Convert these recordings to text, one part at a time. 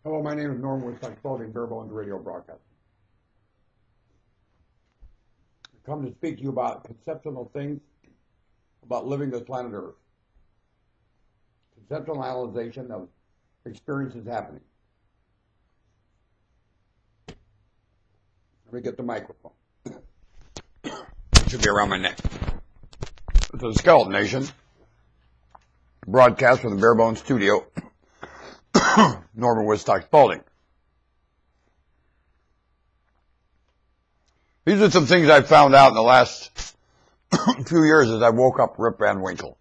Hello, my name is Norm with Clothing Barebones Radio Broadcast. I come to speak to you about conceptual things about living this planet Earth. Conceptualization of experiences happening. Let me get the microphone. It should be around my neck. This is Skeleton Nation. Broadcast from the Barebones Studio. Norman Woodstock Spalding. These are some things I found out in the last few years as I woke up Rip Van Winkle.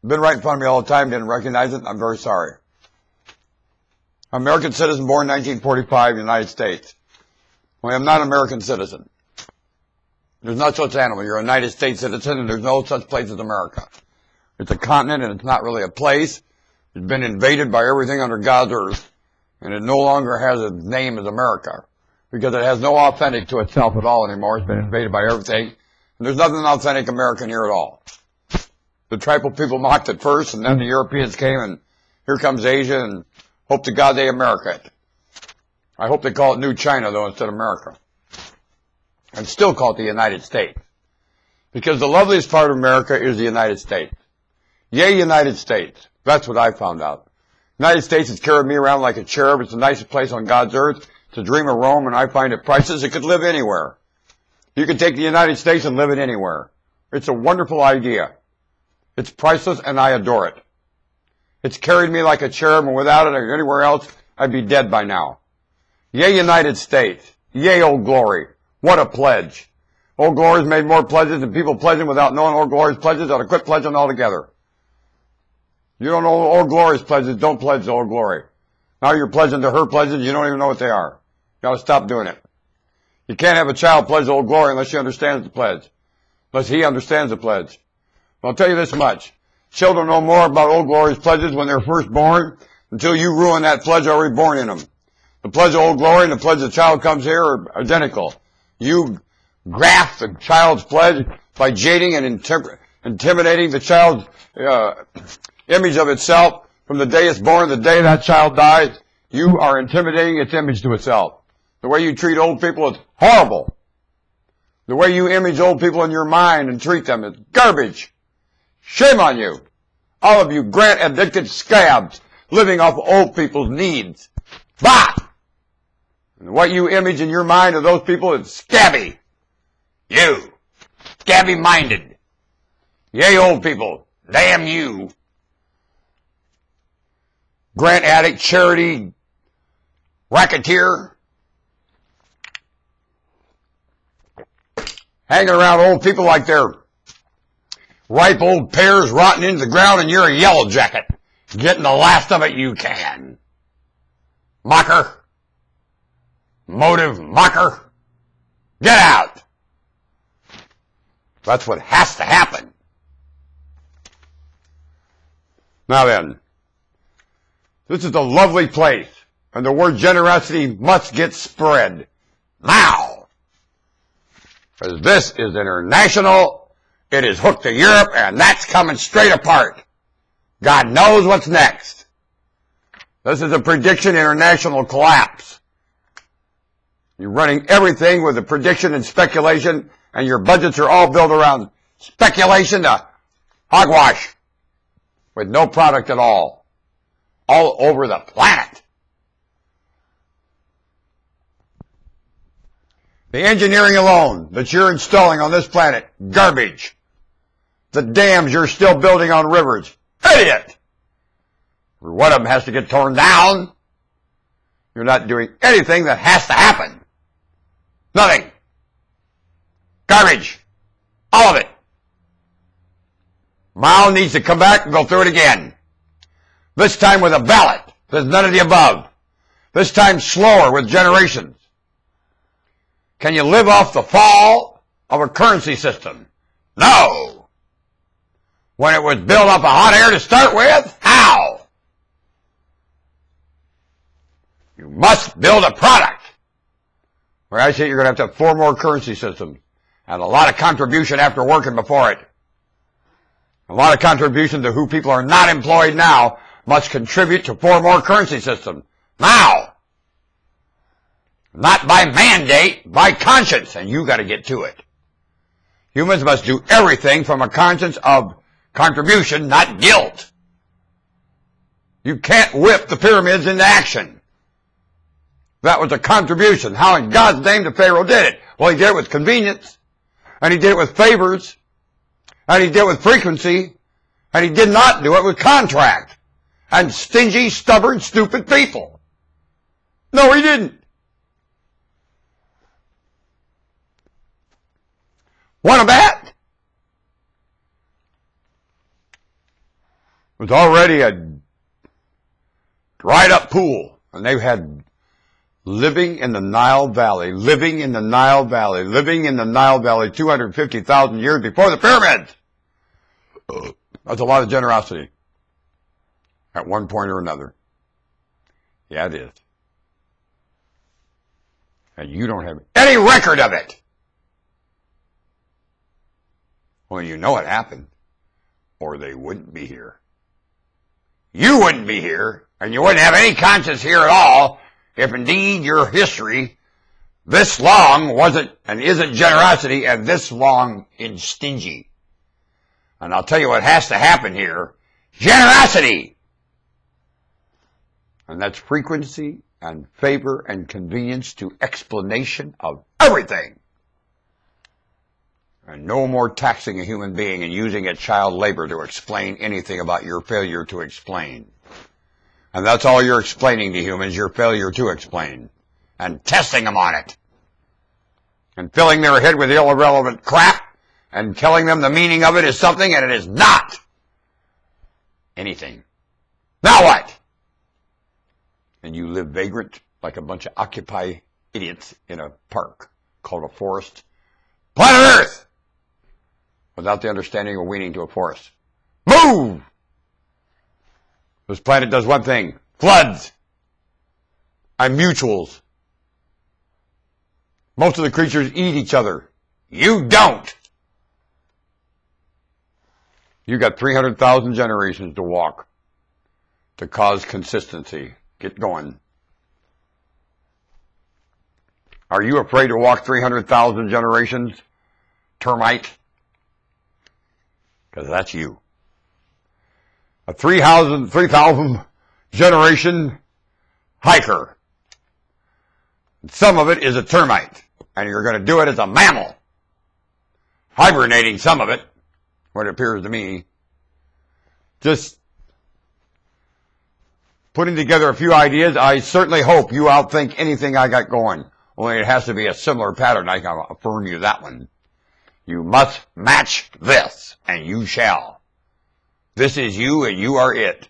Been right in front of me all the time, didn't recognize it, I'm very sorry. American citizen, born 1945, United States. Well, I'm not an American citizen. There's no such animal. You're a United States citizen, and there's no such place as America. It's a continent, and it's not really a place. It's been invaded by everything under God's earth, and it no longer has a name as America, because it has no authentic to itself at all anymore. It's been invaded by everything, and there's nothing authentic American here at all. The tribal people mocked it first, and then the Europeans came, and here comes Asia, and hope to God they America it. I hope they call it New China, though, instead of America. And still call it the United States. Because the loveliest part of America is the United States. Yay, United States. That's what I found out. United States has carried me around like a cherub. It's the nicest place on God's earth. It's a dream of Rome, and I find it priceless. It could live anywhere. You can take the United States and live it anywhere. It's a wonderful idea. It's priceless, and I adore it. It's carried me like a cherub, and without it or anywhere else, I'd be dead by now. Yay, United States. Yay, Old Glory. What a pledge. Old Glory's made more pledges than people pledging without knowing Old Glory's pledges. Ought to quit pledging altogether. You don't know Old Glory's pledges, don't pledge to Old Glory. Now you're pledging to her pledges, you don't even know what they are. You gotta stop doing it. You can't have a child pledge to Old Glory unless she understands the pledge. Unless he understands the pledge. But I'll tell you this much. Children know more about Old Glory's pledges when they're first born until you ruin that pledge already born in them. The pledge of Old Glory and the pledge the child comes here are identical. You graft the child's pledge by jading and intimidating the child's image of itself from the day it's born to the day that child dies. You are intimidating its image to itself. The way you treat old people is horrible. The way you image old people in your mind and treat them is garbage. Shame on you. All of you grant-addicted scabs living off old people's needs. Bah! And what you image in your mind of those people is scabby. You. Scabby-minded. Yay, old people. Damn you. Grant addict, charity, racketeer. Hanging around old people like they're ripe old pears rotting into the ground and you're a yellow jacket. Getting the last of it you can. Mocker. Motive mocker. Get out. That's what has to happen. Now then. This is a lovely place, and the word generosity must get spread. Now! Because this is international, it is hooked to Europe, and that's coming straight apart. God knows what's next. This is a prediction international collapse. You're running everything with a prediction and speculation, and your budgets are all built around speculation to hogwash, with no product at all. All over the planet. The engineering alone that you're installing on this planet, garbage. The dams you're still building on rivers, idiot. One of them has to get torn down. You're not doing anything that has to happen. Nothing. Garbage. All of it. Mao needs to come back and go through it again. This time with a ballot. There's none of the above. This time slower with generations. Can you live off the fall of a currency system? No. When it was built up of hot air to start with? How? You must build a product. Where I say you're going to have 4 more currency systems. And a lot of contribution after working before it. A lot of contribution to who people are not employed now must contribute to 4 more currency systems. Now! Not by mandate, by conscience, and you got to get to it. Humans must do everything from a conscience of contribution, not guilt. You can't whip the pyramids into action. That was a contribution. How in God's name the Pharaoh did it? Well, he did it with convenience, and he did it with favors, and he did it with frequency, and he did not do it with contract and stingy, stubborn, stupid people. No, he didn't. Want a bat? It was already a dried up pool, and they had living in the Nile Valley, 250,000 years before the pyramids. That's a lot of generosity at one point or another. Yeah, it is. And you don't have any record of it. Well, you know it happened, or they wouldn't be here. You wouldn't be here, and you wouldn't have any conscience here at all if indeed your history this long wasn't and isn't generosity and this long in stingy. And I'll tell you what has to happen here. Generosity! And that's frequency and favor and convenience to explanation of everything. And no more taxing a human being and using a child labor to explain anything about your failure to explain. And that's all you're explaining to humans, your failure to explain. And testing them on it. And filling their head with irrelevant crap and telling them the meaning of it is something and it is not anything. Now what? And you live vagrant like a bunch of Occupy idiots in a park called a forest. Planet Earth! Without the understanding of weaning to a forest. Move! This planet does one thing. Floods. And mutuals. Most of the creatures eat each other. You don't. You got 300,000 generations to walk to cause consistency. Get going. Are you afraid to walk 300,000 generations, termite? Because that's you. A 3,000 generation hiker. Some of it is a termite. And you're going to do it as a mammal. Hibernating some of it, what it appears to me. Just putting together a few ideas. I certainly hope you outthink anything I got going. Only it has to be a similar pattern. I can affirm you that one. You must match this, and you shall. This is you, and you are it.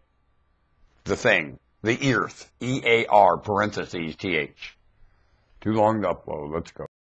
The thing. The earth. E-A-R, parentheses, T-H. Too long to upload. Let's go.